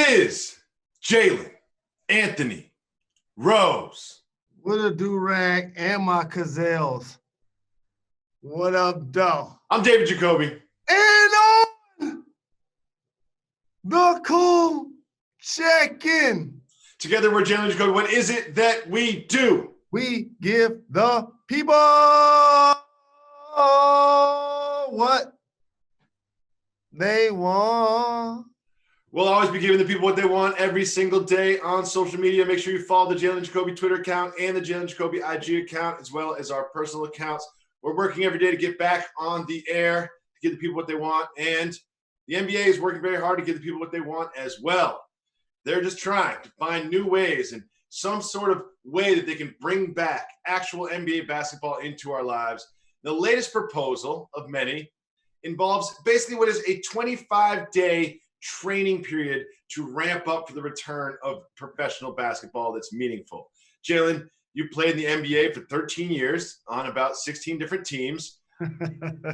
is Jalen Anthony Rose. With a do-rag and my gazelles. What up, though? I'm David Jacoby. And on the cool check-in. Together we're Jalen and Jacoby. What is it that we do? We give the people what they want. We'll always be giving the people what they want every single day on social media. Make sure you follow the Jalen Jacoby Twitter account and the Jalen Jacoby IG account, as well as our personal accounts. We're working every day to get back on the air, to give the people what they want. And the NBA is working very hard to give the people what they want as well. They're just trying to find new ways and some sort of way that they can bring back actual NBA basketball into our lives. The latest proposal of many involves basically what is a 25-day training period to ramp up for the return of professional basketball that's meaningful. Jalen, you played in the NBA for 13 years on about 16 different teams.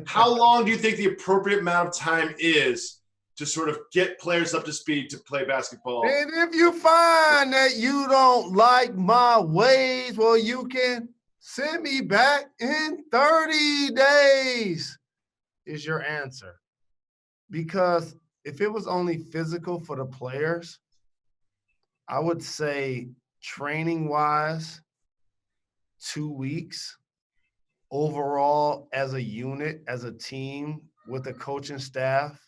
How long do you think the appropriate amount of time is to sort of get players up to speed to play basketball? And if you find that you don't like my ways, well, you can send me back in 30 days is your answer. Because if it was only physical for the players, I would say training-wise, 2 weeks. Overall, as a unit, as a team, with a coaching staff,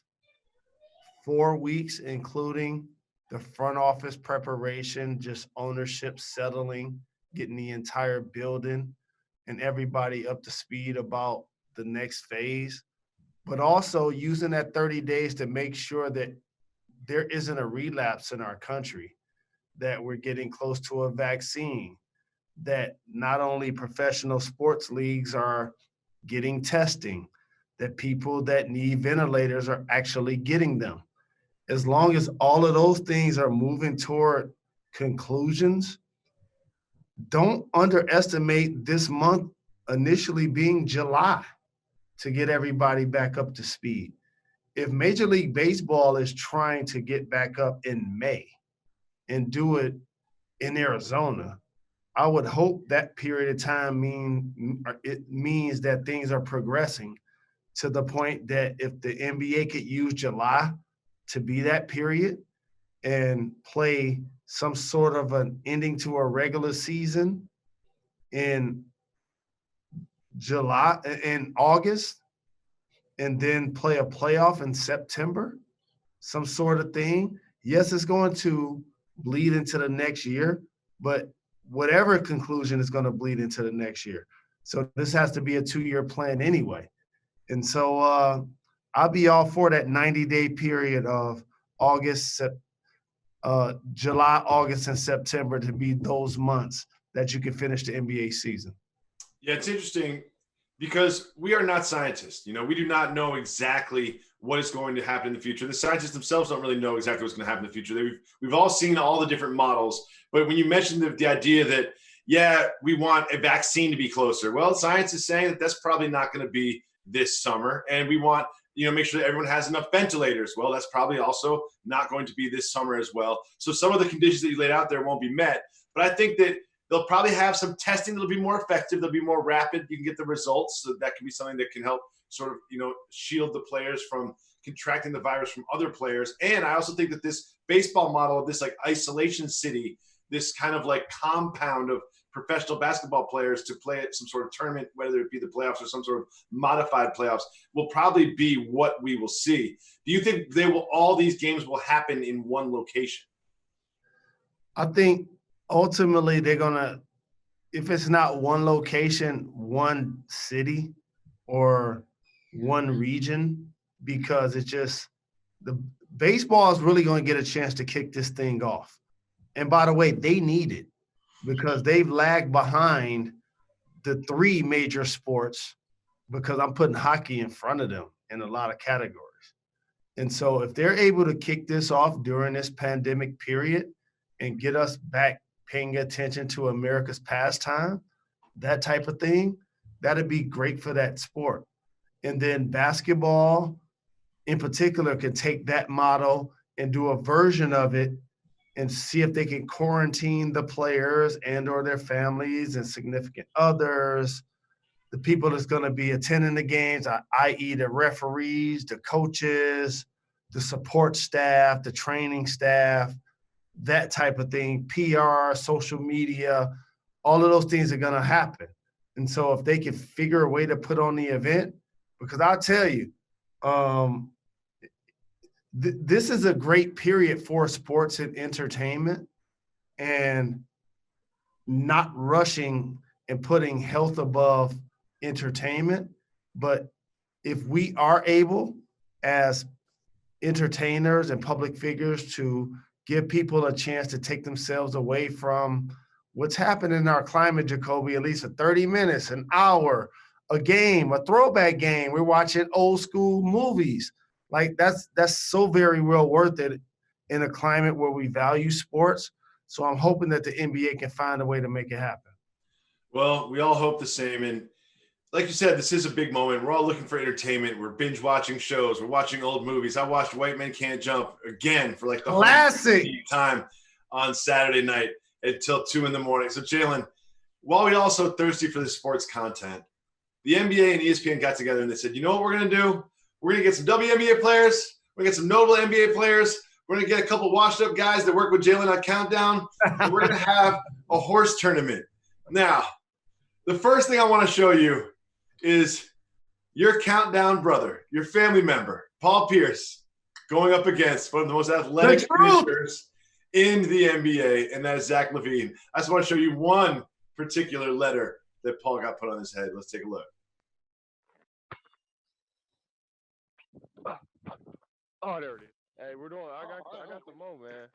4 weeks, including the front office preparation, just ownership settling, getting the entire building and everybody up to speed about the next phase. But also using that 30 days to make sure that there isn't a relapse in our country, that we're getting close to a vaccine, that not only professional sports leagues are getting testing, that people that need ventilators are actually getting them. As long as all of those things are moving toward conclusions, don't underestimate this month initially being July to get everybody back up to speed. If Major League Baseball is trying to get back up in May and do it in Arizona, I would hope that period of time means that things are progressing to the point that if the NBA could use July to be that period and play some sort of an ending to a regular season in July, in August, and then play a playoff in September, some sort of thing. Yes, it's going to bleed into the next year, but whatever conclusion is going to bleed into the next year. So this has to be a 2-year plan anyway. And so I'll be all for that 90-day period of July, August, and September to be those months that you can finish the NBA season. Yeah, it's interesting because we are not scientists. We do not know exactly what is going to happen in the future. The scientists themselves don't really know exactly what's going to happen in the future. We've all seen all the different models. But when you mentioned the idea that, yeah, we want a vaccine to be closer. Well, science is saying that that's probably not going to be this summer. And we want, make sure that everyone has enough ventilators. Well, that's probably also not going to be this summer as well. So some of the conditions that you laid out there won't be met. But I think that they'll probably have some testing that'll be more effective. They'll be more rapid. You can get the results. So that can be something that can help sort of, shield the players from contracting the virus from other players. And I also think that this baseball model of this like isolation city, this kind of like compound of professional basketball players to play at some sort of tournament, whether it be the playoffs or some sort of modified playoffs, will probably be what we will see. Do you think all these games will happen in one location? I think ultimately they're going to, if it's not one location, one city or one region, because it's just the baseball is really going to get a chance to kick this thing off. And by the way, they need it because they've lagged behind the 3 major sports because I'm putting hockey in front of them in a lot of categories. And so if they're able to kick this off during this pandemic period and get us back paying attention to America's pastime, that type of thing, that'd be great for that sport. And then basketball in particular can take that model and do a version of it and see if they can quarantine the players and or their families and significant others, the people that's going to be attending the games, i.e. the referees, the coaches, the support staff, the training staff, that type of thing, PR, social media, all of those things are going to happen. And so if they can figure a way to put on the event, because I'll tell you, this is a great period for sports and entertainment, and not rushing and putting health above entertainment. But if we are able as entertainers and public figures to give people a chance to take themselves away from what's happening in our climate, Jacoby, at least for 30 minutes, an hour, a game, a throwback game. We're watching old school movies. Like that's so very well worth it in a climate where we value sports. So I'm hoping that the NBA can find a way to make it happen. Well, we all hope the same. And like you said, this is a big moment. We're all looking for entertainment. We're binge watching shows. We're watching old movies. I watched White Men Can't Jump again for like the classic time on Saturday night until 2 a.m. So Jalen, while we also thirsty for the sports content, the NBA and ESPN got together and they said, you know what we're going to do? We're going to get some WNBA players. We're going to get some notable NBA players. We're going to get a couple washed up guys that work with Jalen on Countdown. And we're going to have a horse tournament. Now, the first thing I want to show you is your Countdown brother, your family member, Paul Pierce, going up against one of the most athletic finishers in the NBA, and that is Zach Lavine. I just want to show you one particular letter that Paul got put on his head. Let's take a look. Oh, there it is. Hey, we're doing. I got the mo, man.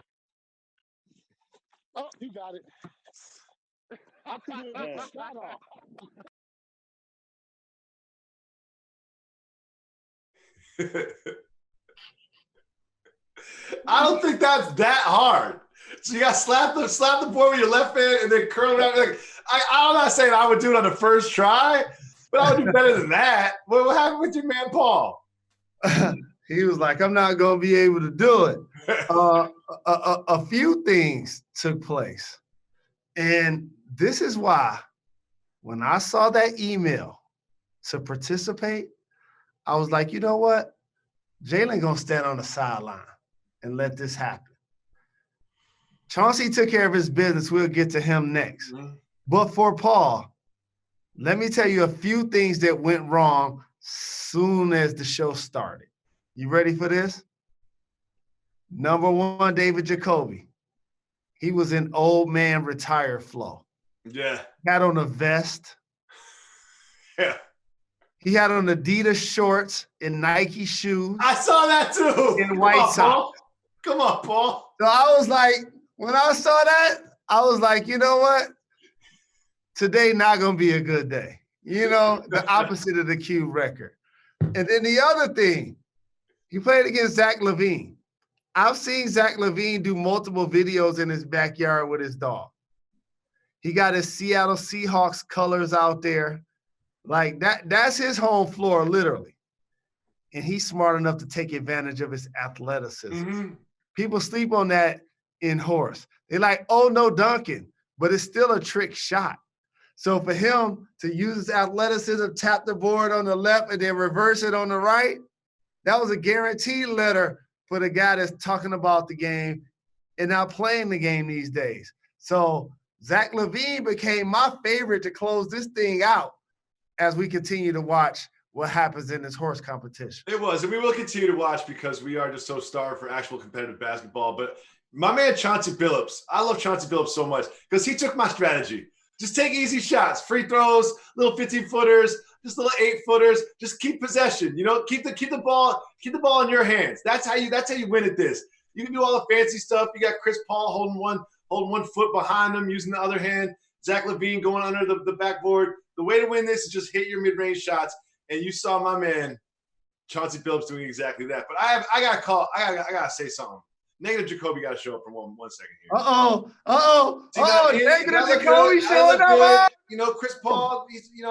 Oh, you got it. I couldn't even get the shot off. I don't think that's that hard. So you got to slap the board with your left hand and then curl it out. Like, I'm not saying I would do it on the first try, but I would do better than that. What happened with your man Paul? He was like, I'm not going to be able to do it. A few things took place. And this is why when I saw that email to participate, I was like, you know what? Jalen going to stand on the sideline and let this happen. Chauncey took care of his business. We'll get to him next. Mm-hmm. But for Paul, let me tell you a few things that went wrong soon as the show started. You ready for this? Number one, David Jacoby. He was in old man retire flow. Yeah. Had on a vest. Yeah. He had on Adidas shorts and Nike shoes. I saw that too. And white socks. Come on, Paul. So I was like, when I saw that, I was like, you know what? Today not going to be a good day. You know, the opposite of the Cube record. And then the other thing, he played against Zach Lavine. I've seen Zach Lavine do multiple videos in his backyard with his dog. He got his Seattle Seahawks colors out there. Like that's his home floor, literally. And he's smart enough to take advantage of his athleticism. Mm-hmm. People sleep on that in horse. They're like, oh, no dunking, but it's still a trick shot. So for him to use his athleticism, tap the board on the left and then reverse it on the right, that was a guaranteed letter for the guy that's talking about the game and not playing the game these days. So Zach Lavine became my favorite to close this thing out as we continue to watch what happens in this horse competition. It was, and we will continue to watch because we are just so starved for actual competitive basketball. But my man Chauncey Billups, I love Chauncey Billups so much because he took my strategy. Just take easy shots, free throws, little 15-footers, just little 8-footers. Just keep possession. You know, keep the ball in your hands. That's how you win at this. You can do all the fancy stuff. You got Chris Paul holding one foot behind him, using the other hand. Zach Lavine going under the backboard. The way to win this is just hit your mid-range shots. And you saw my man Chauncey Billups doing exactly that. But I gotta say something. Negative Jacoby got to show up for one second here. Negative Jacoby showing up. You know, Chris Paul, he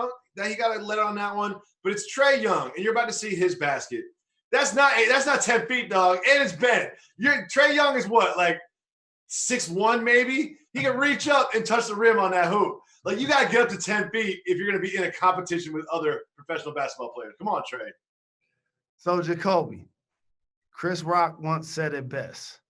got to let on that one. But it's Trae Young, and you're about to see his basket. That's not 10 feet, dog. And it's bent. Trae Young is what, like 6'1", maybe? He can reach up and touch the rim on that hoop. Like, you got to get up to 10 feet if you're going to be in a competition with other professional basketball players. Come on, Trae. So, Jacoby, Chris Rock once said it best.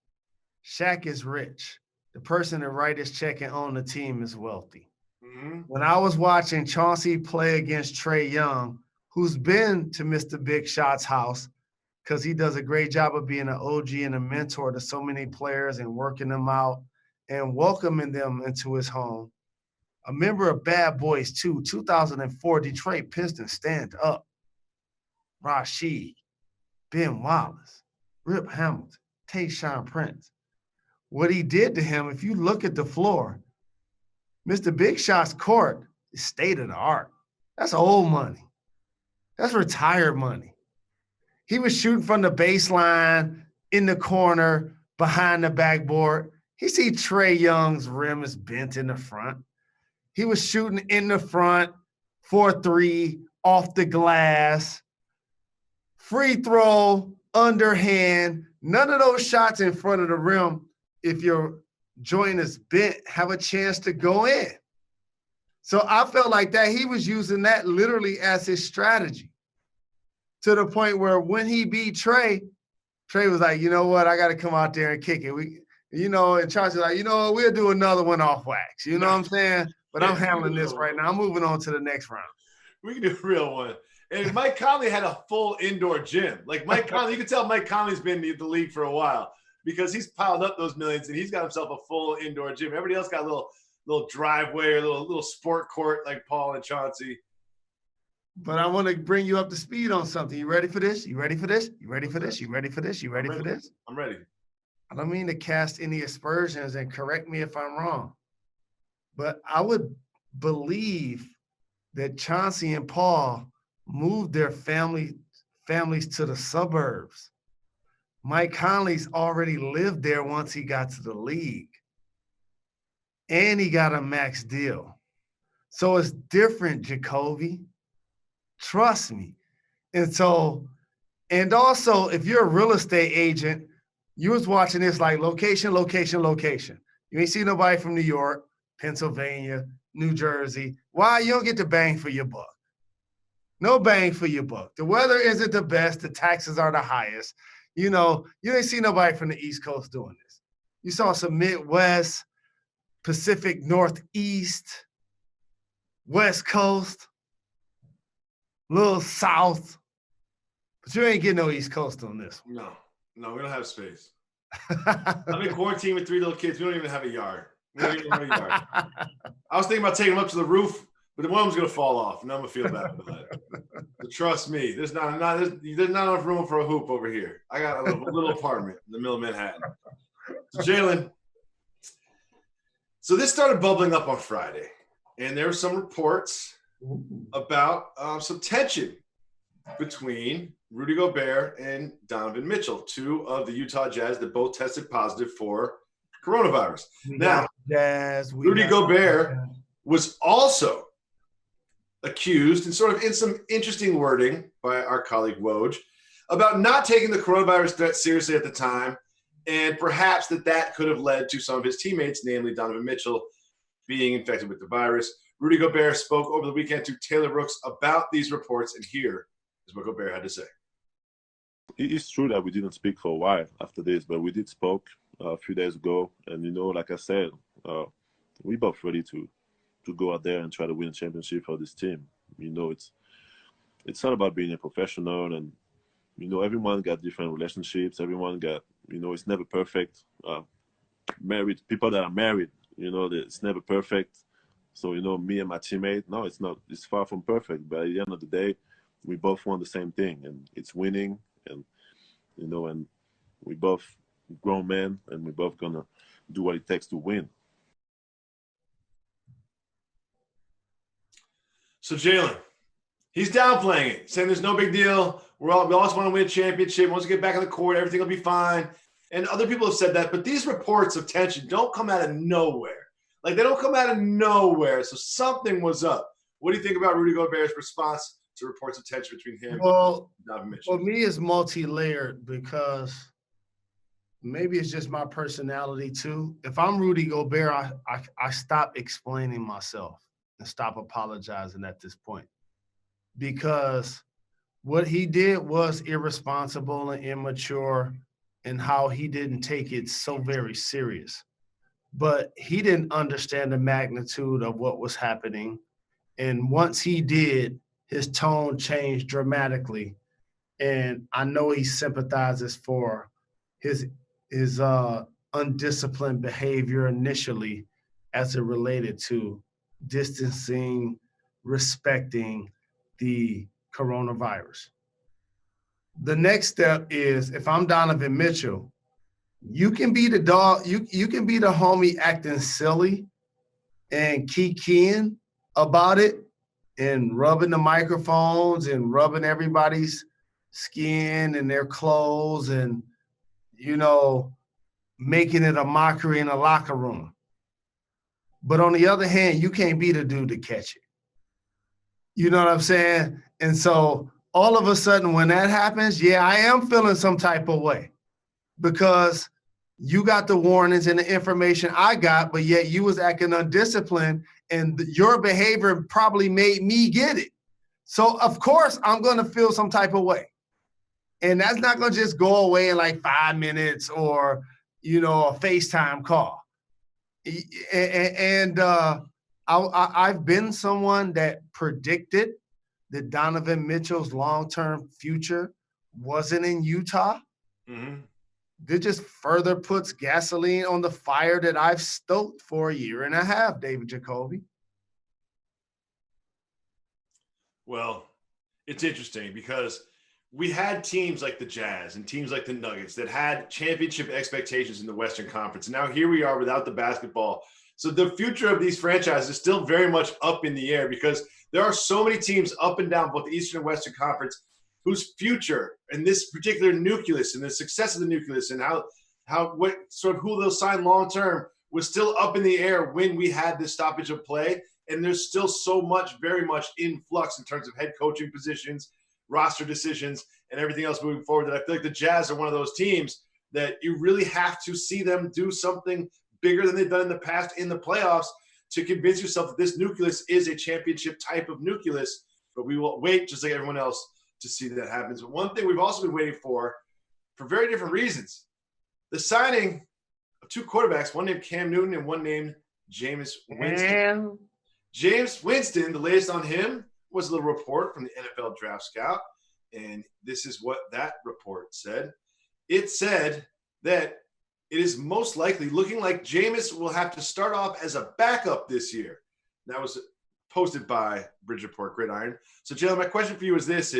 Shaq is rich. The person that write his check and own the team is wealthy. Mm-hmm. When I was watching Chauncey play against Trae Young, who's been to Mr. Big Shot's house, because he does a great job of being an OG and a mentor to so many players and working them out and welcoming them into his home. A member of Bad Boys 2, 2004 Detroit Pistons stand up. Rasheed, Ben Wallace, Rip Hamilton, Tayshaun Prince. What he did to him, if you look at the floor, Mr. Big Shot's court is state of the art. That's old money. That's retired money. He was shooting from the baseline, in the corner, behind the backboard. He see Trae Young's rim is bent in the front. He was shooting in the front, 4-3, off the glass, free throw, underhand. None of those shots in front of the rim, if your joint is bent, have a chance to go in. So I felt like that he was using that literally as his strategy, to the point where when he beat Trae was like, you know what, I got to come out there and kick it. And Chauncey like, you know what, we'll do another one off wax. You know what I'm saying? But I'm handling this right now. I'm moving on to the next round. We can do a real one. And Mike Conley had a full indoor gym. Like Mike Conley, you can tell Mike Conley's been in the league for a while because he's piled up those millions and he's got himself a full indoor gym. Everybody else got a little driveway or little sport court like Paul and Chauncey. But I want to bring you up to speed on something. You ready for this? You ready for this? You ready for this? You ready for this? You ready for this? I'm ready. I don't mean to cast any aspersions, and correct me if I'm wrong, but I would believe that Chauncey and Paul moved their families to the suburbs. Mike Conley's already lived there once he got to the league. And he got a max deal. So it's different, Jacoby. Trust me. And also, if you're a real estate agent, you was watching this like location, location, location. You ain't see nobody from New York, Pennsylvania, New Jersey. Why? You don't get the bang for your buck. No bang for your buck. The weather isn't the best. The taxes are the highest. You ain't see nobody from the East Coast doing this. You saw some Midwest, Pacific Northeast, West Coast, little South. But you ain't getting no East Coast on this one. No, we don't have space. I'm in quarantine with 3 little kids. We don't even have a yard. I was thinking about taking them up to the roof, but one of them's going to fall off, and I'm going to feel bad about it. But trust me, there's not enough room for a hoop over here. I got a little apartment in the middle of Manhattan. So, Jalen, so this started bubbling up on Friday, and there were some reports about some tension between Rudy Gobert and Donovan Mitchell, 2 of the Utah Jazz that both tested positive for coronavirus. Rudy Gobert was also accused, and sort of in some interesting wording by our colleague Woj, about not taking the coronavirus threat seriously at the time, and perhaps that could have led to some of his teammates, namely Donovan Mitchell, being infected with the virus. Rudy Gobert spoke over the weekend to Taylor Rooks about these reports, and here is what Gobert had to say. It's true that we didn't speak for a while after this, but we did spoke a few days ago. And, like I said, we both ready to go out there and try to win a championship for this team. It's all about being a professional, and, everyone got different relationships. Everyone got, it's never perfect. Married people that are married, it's never perfect. So, me and my teammate, no, it's not. It's far from perfect. But at the end of the day, we both want the same thing, and it's winning. And, and we both grown men, and we both going to do what it takes to win. So, Jalen, he's downplaying it, saying there's no big deal. We always want to win a championship. Once we get back on the court, everything will be fine. And other people have said that. But these reports of tension don't come out of nowhere. Like, they don't come out of nowhere. So something was up. What do you think about Rudy Gobert's response to reports of tension between him Well, and Donovan Mitchell? for me, it's multi-layered because maybe it's just my personality too. If I'm Rudy Gobert, I stop explaining myself and stop apologizing at this point, because what he did was irresponsible and immature in how he didn't take it so very serious. But he didn't understand the magnitude of what was happening. And once he did, his tone changed dramatically. And I know he sympathizes for his undisciplined behavior initially as it related to distancing, respecting the coronavirus. The next step is, if I'm Donovan Mitchell, you can be the dog, you can be the homie acting silly and kikiing about it and rubbing the microphones and rubbing everybody's skin and their clothes and, making it a mockery in a locker room. But on the other hand, you can't be the dude to catch it. You know what I'm saying? And so all of a sudden when that happens, yeah, I am feeling some type of way because you got the warnings and the information I got, but yet you was acting undisciplined and your behavior probably made me get it. So of course I'm going to feel some type of way. And that's not going to just go away in like 5 minutes or, a FaceTime call. And I've been someone that predicted that Donovan Mitchell's long-term future wasn't in Utah. Mm-hmm. That just further puts gasoline on the fire that I've stoked for a year and a half, David Jacoby. Well, it's interesting because we had teams like the Jazz and teams like the Nuggets that had championship expectations in the Western Conference. And now here we are without the basketball. So the future of these franchises is still very much up in the air because there are so many teams up and down both the Eastern and Western Conference whose future and this particular nucleus and the success of the nucleus and who they'll sign long term was still up in the air when we had this stoppage of play. And there's still so much, very much in flux in terms of head coaching positions, roster decisions, and everything else moving forward. That I feel like the Jazz are one of those teams that you really have to see them do something bigger than they've done in the past in the playoffs to convince yourself that this nucleus is a championship type of nucleus. But we will wait, just like everyone else, to see that happens. But one thing we've also been waiting for very different reasons, the signing of 2 quarterbacks, one named Cam Newton and one named Jameis Winston. Jameis Winston, the latest on him was a little report from the NFL Draft Scout, and this is what that report said. It said that it is most likely looking like Jameis will have to start off as a backup this year. That was posted by Bridgeport Gridiron. So, Jalen, my question for you is this: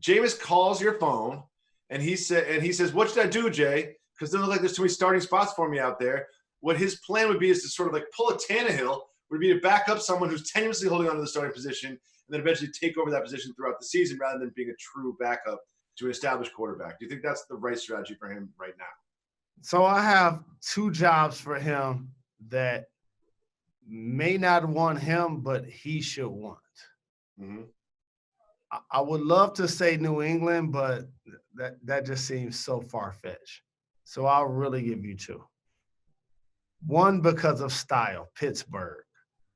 Jameis calls your phone, and he says, "What should I do, Jay? Because it doesn't look like there's too many starting spots for me out there." What his plan would be is to sort of like pull a Tannehill, would be to back up someone who's tenuously holding on to the starting position and then eventually take over that position throughout the season rather than being a true backup to an established quarterback. Do you think that's the right strategy for him right now? So I have 2 jobs for him that may not want him, but he should want. Mm-hmm. I would love to say New England, but that just seems so far-fetched. So I'll really give you 2. One, because of style, Pittsburgh.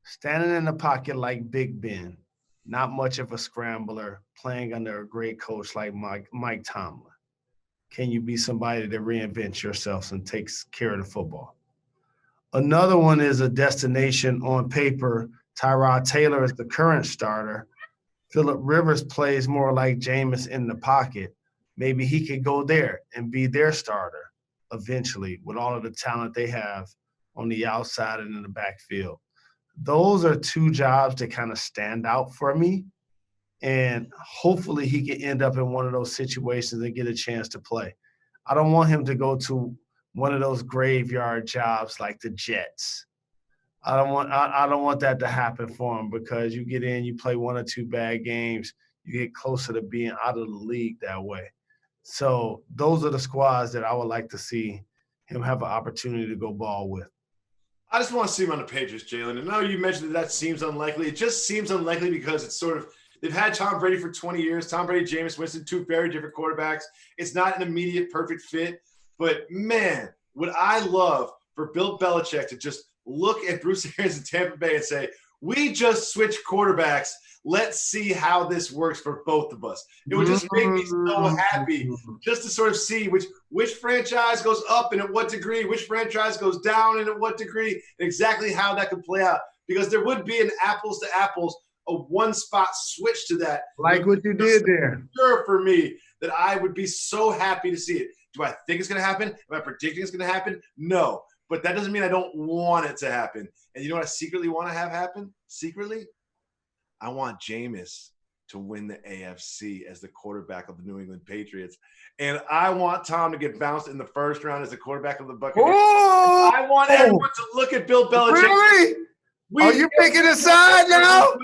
Standing in the pocket like Big Ben, not much of a scrambler, playing under a great coach like Mike Tomlin. Can you be somebody that reinvents yourself and takes care of the football? Another one is a destination on paper. Tyrod Taylor is the current starter. Phillip Rivers plays more like Jameis in the pocket. Maybe he could go there and be their starter eventually with all of the talent they have on the outside and in the backfield. Those are 2 jobs that kind of stand out for me. And hopefully he can end up in one of those situations and get a chance to play. I don't want him to go to one of those graveyard jobs like the Jets. I don't want that to happen for him because you get in, you play 1 or 2 bad games, you get closer to being out of the league that way. So those are the squads that I would like to see him have an opportunity to go ball with. I just want to see him on the Patriots, Jalen. And now you mentioned that seems unlikely. It just seems unlikely because it's sort of They've had Tom Brady for 20 years. Tom Brady, Jameis Winston, two very different quarterbacks. It's not an immediate perfect fit. But, man, would I love for Bill Belichick to just look at Bruce Arians in Tampa Bay and say, we just switched quarterbacks. Let's see how this works for both of us. It would just make me so happy just to sort of see which franchise goes up and at what degree, which franchise goes down and at what degree, and exactly how that could play out. Because there would be an apples to apples, a one-spot switch to that. Like what you did there. Sure for me that I would be so happy to see it. Do I think it's going to happen? Am I predicting it's going to happen? No. But that doesn't mean I don't want it to happen. And you know what I secretly want to have happen? Secretly? I want Jameis to win the AFC as the quarterback of the New England Patriots. And I want Tom to get bounced in the first round as the quarterback of the Buccaneers. Oh! I want everyone to look at Bill Belichick. Really? Are you picking a side now?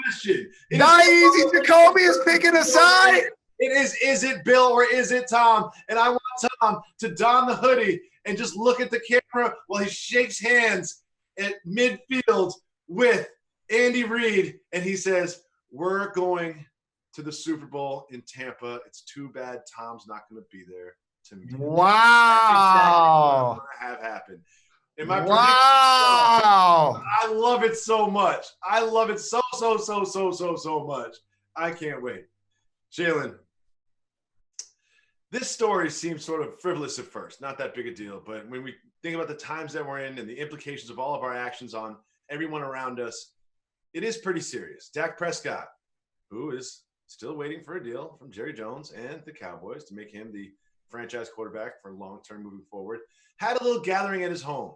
Not easy. Jacoby is picking a side. It is it Bill or is it Tom? And I want Tom to don the hoodie and just look at the camera while he shakes hands at midfield with Andy Reid. And he says, we're going to the Super Bowl in Tampa. It's too bad Tom's not going to be there to meet him. Wow. That's exactly what I want to have happen. In my Wow. I love it so much. I love it so much. I can't wait. Jalen, this story seems sort of frivolous at first, not that big a deal. But when we think about the times that we're in and the implications of all of our actions on everyone around us, it is pretty serious. Dak Prescott, who is still waiting for a deal from Jerry Jones and the Cowboys to make him the franchise quarterback for long-term moving forward, had a little gathering at his home.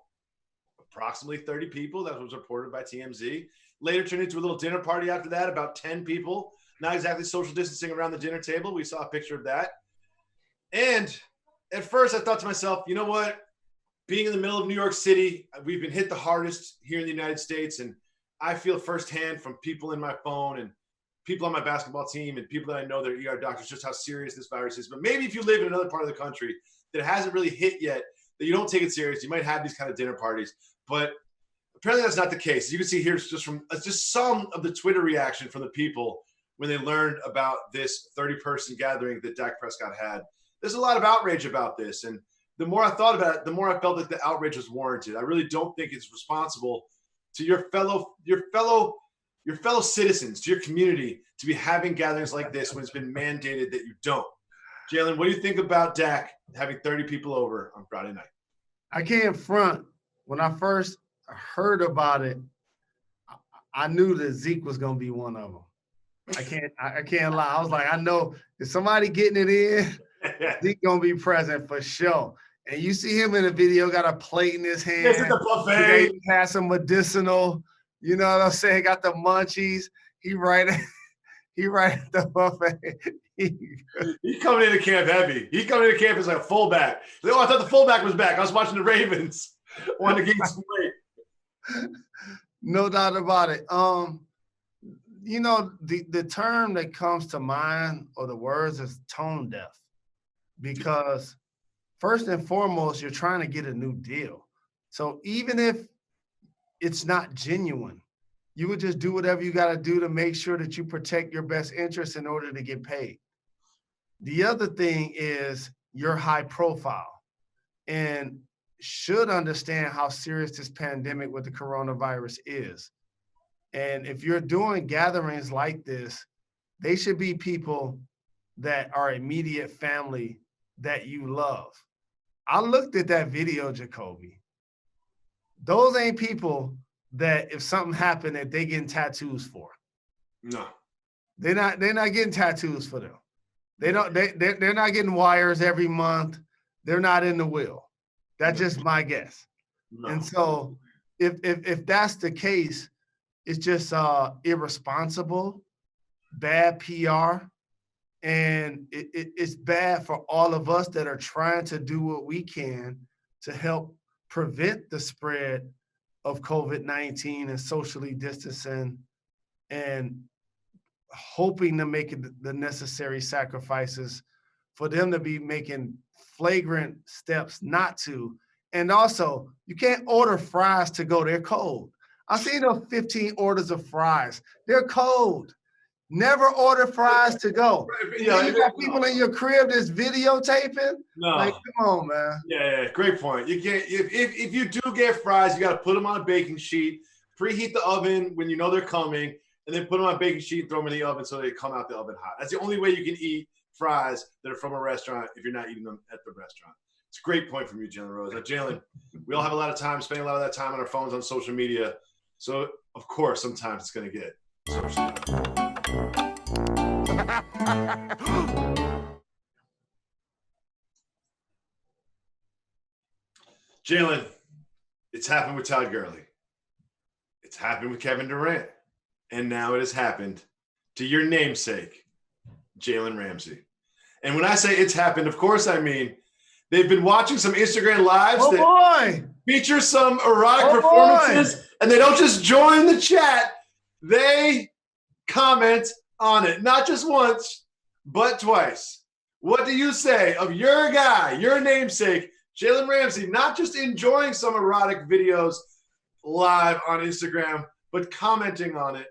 Approximately 30 people, that was reported by TMZ. Later turned into a little dinner party after that, about 10 people. Not exactly social distancing around the dinner table. We saw a picture of that. And at first I thought to myself, you know what? Being in the middle of New York City, we've been hit the hardest here in the United States. And I feel firsthand from people in my phone and people on my basketball team and people that I know that are ER doctors just how serious this virus is. But maybe if you live in another part of the country that it hasn't really hit yet, that you don't take it serious, you might have these kind of dinner parties. But apparently that's not the case. As you can see here, it's just some of the Twitter reaction from the people when they learned about this 30-person gathering that Dak Prescott had. There's a lot of outrage about this. And the more I thought about it, the more I felt that the outrage was warranted. I really don't think it's responsible to your fellow citizens, to your community, to be having gatherings like this when it's been mandated that you don't. Jalen, what do you think about Dak having 30 people over on Friday night? I can't front. When I first heard about it, I knew that Zeke was going to be one of them. I can't lie. I was like, I know if somebody getting it in, Zeke going to be present for sure. And you see him in the video, got a plate in his hand. This is the buffet. He has some medicinal, you know what I'm saying? Got the munchies. He right at the buffet. He's coming into camp heavy. He's coming into camp as like a fullback. Oh, I thought the fullback was back. I was watching the Ravens. Wanted to gain some weight. No doubt about it. You know, the term that comes to mind or the words is tone deaf. Because first and foremost, you're trying to get a new deal. So even if it's not genuine, you would just do whatever you got to do to make sure that you protect your best interests in order to get paid. The other thing is you're high profile and should understand how serious this pandemic with the coronavirus is. And if you're doing gatherings like this, they should be people that are immediate family that you love. I looked at that video, Jacoby. Those ain't people that if something happened that they getting tattoos for. No. They're not getting tattoos for them. They're not getting wires every month. They're not in the will. That's just my guess. No. And so if that's the case, it's just irresponsible, bad PR, and it's bad for all of us that are trying to do what we can to help prevent the spread of COVID-19 and socially distancing and hoping to make the necessary sacrifices for them to be making flagrant steps not to. And also, you can't order fries to go. They're cold. I've seen those 15 orders of fries. They're cold. Never order fries to go. Yeah, You got people in your crib that's videotaping. No. Like, come on, man. Yeah, great point. You can't if you do get fries, you got to put them on a baking sheet, preheat the oven when you know they're coming, and then put them on a baking sheet and throw them in the oven so they come out the oven hot. That's the only way you can eat fries that are from a restaurant if you're not eating them at the restaurant. It's a great point from you, Jalen Rose. Now, Jalen, we all have a lot of time, spending a lot of that time on our phones on social media. So, of course, sometimes it's going to get social. Jalen, it's happened with Todd Gurley. It's happened with Kevin Durant. And now it has happened to your namesake, Jalen Ramsey. And when I say it's happened, of course I mean they've been watching some Instagram lives that feature some erotic performances, and they don't just join the chat. They comment on it, not just once, but twice. What do you say of your guy, your namesake, Jalen Ramsey, not just enjoying some erotic videos live on Instagram, but commenting on it?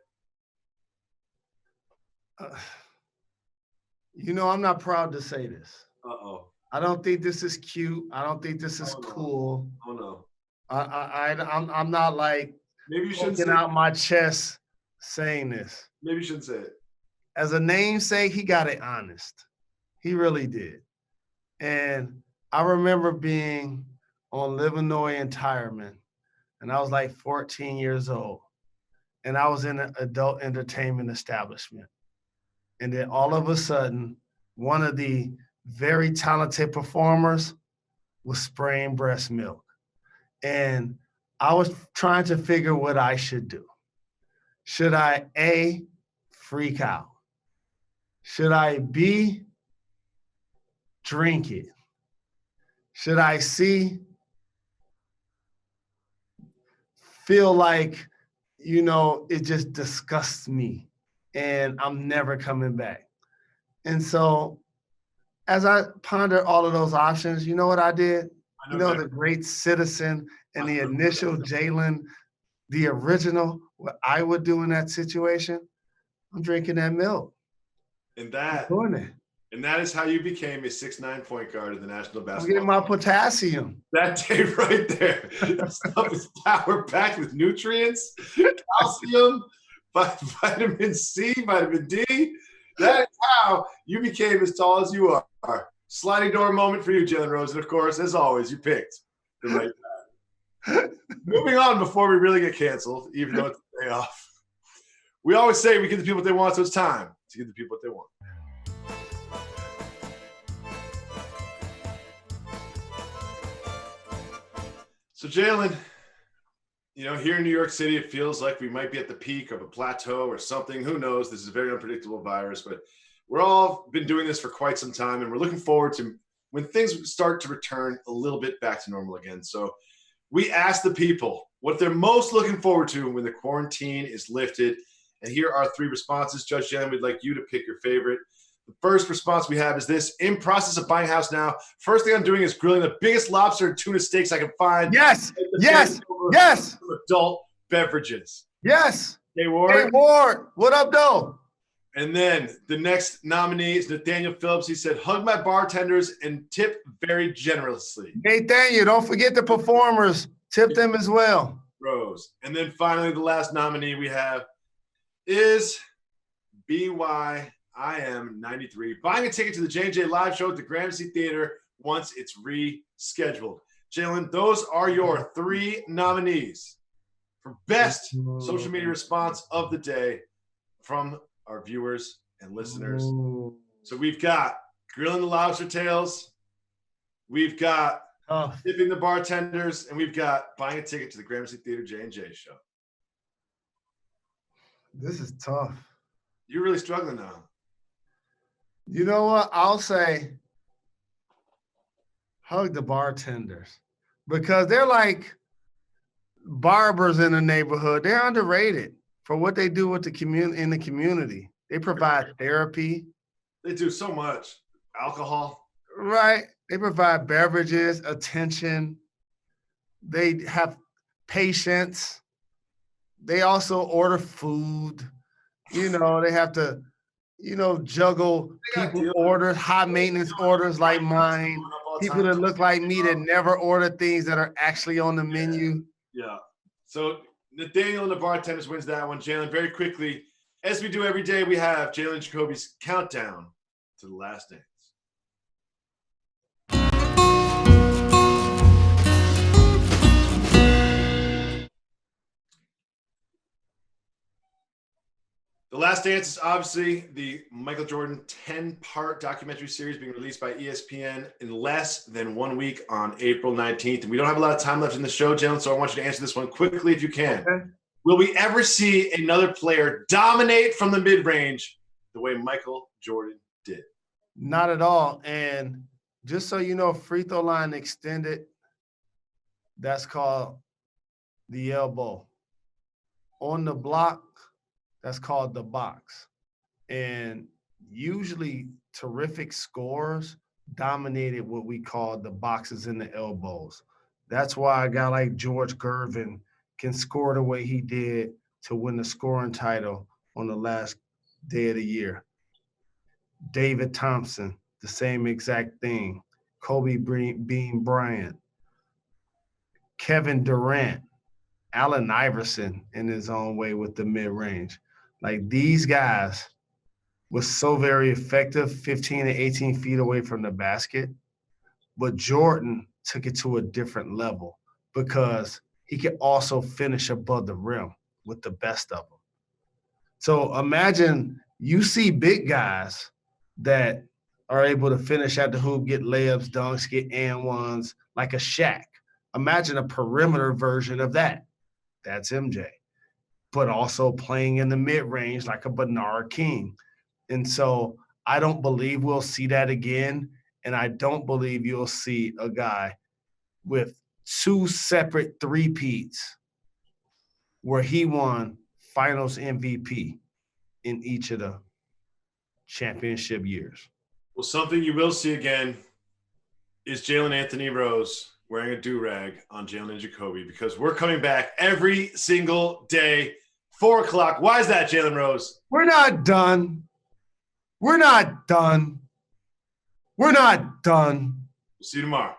I'm not proud to say this. Uh-oh. I don't think this is cute. I don't think this is cool. Oh, no. I'm not like maybe you shouldn't poking out my chest saying this. Maybe you shouldn't say it. As a namesake, he got it honest. He really did. And I remember being on Illinois in Tireman, and I was like 14 years old, and I was in an adult entertainment establishment. And then all of a sudden, one of the very talented performers was spraying breast milk. And I was trying to figure what I should do. Should I, A, freak out? Should I, B, drink it? Should I, C, feel like, it just disgusts me and I'm never coming back? And so as I pondered all of those options, you know what I did? The great citizen and the initial Jalen, the original, what I would do in that situation, I'm drinking that milk. And that is how you became a 6'9" point guard in the National Basketball. I'm getting my potassium. That day right there. That stuff is power packed with nutrients, calcium, vitamin C, vitamin D. That is how you became as tall as you are. Sliding door moment for you, Jalen Rose. And of course, as always, you picked the right guy. Moving on before we really get canceled, even though it's a day off. We always say we give the people what they want, so it's time to give the people what they want. So, Jalen, here in New York City, it feels like we might be at the peak of a plateau or something. Who knows? This is a very unpredictable virus, but we're all been doing this for quite some time, and we're looking forward to when things start to return a little bit back to normal again. So we asked the people what they're most looking forward to when the quarantine is lifted. And here are 3 responses. Judge Jalen, we'd like you to pick your favorite. The first response we have is this: in process of buying a house now. First thing I'm doing is grilling the biggest lobster and tuna steaks I can find. Yes. Adult beverages. Yes. Hey, Ward. What up, though? And then the next nominee is Nathaniel Phillips. He said, hug my bartenders and tip very generously. Nathaniel, don't forget the performers. Tip them as well. Rose. And then finally, the last nominee we have is BYIM93. Buying a ticket to the J&J live show at the Ramsey Theater once it's rescheduled. Jalen, those are your 3 nominees for best social media response of the day from our viewers and listeners. So we've got grilling the lobster tails, we've got tipping the bartenders, and we've got buying a ticket to the Ramsey Theater J&J show. This is tough. You're really struggling now. You know what? I'll say hug the bartenders because they're like barbers in the neighborhood. They're underrated for what they do with the in the community. They provide therapy. They do so much. Alcohol. Right. They provide beverages, attention. They have patience. They also order food. They have to juggle people orders, high maintenance orders like mine. People that look like me that never order things that are actually on the menu. Yeah. So Nathaniel and the bartenders wins that one. Jalen, very quickly, as we do every day, we have Jalen Jacoby's countdown to the last dance. The Last Dance is obviously the Michael Jordan 10-part documentary series being released by ESPN in less than 1 week on April 19th. And we don't have a lot of time left in the show, Jalen, so I want you to answer this one quickly if you can. Okay. Will we ever see another player dominate from the mid-range the way Michael Jordan did? Not at all. And just so you know, free throw line extended, that's called the elbow. On the block, that's called the box. And usually terrific scores dominated what we call the boxes and the elbows. That's why a guy like George Gervin can score the way he did to win the scoring title on the last day of the year. David Thompson, the same exact thing. Kobe Bean Bryant, Kevin Durant, Allen Iverson in his own way with the mid-range. Like, these guys were so very effective, 15 and 18 feet away from the basket. But Jordan took it to a different level because he could also finish above the rim with the best of them. So imagine you see big guys that are able to finish at the hoop, get layups, dunks, get and ones, like a Shaq. Imagine a perimeter version of that. That's MJ. But also playing in the mid-range like a Bernard King. And so I don't believe we'll see that again. And I don't believe you'll see a guy with two separate three-peats where he won finals MVP in each of the championship years. Well, something you will see again is Jalen Anthony Rose wearing a do-rag on Jalen and Jacoby, because we're coming back every single day, 4 o'clock. Why is that, Jalen Rose? We're not done. We're not done. We're not done. We'll see you tomorrow.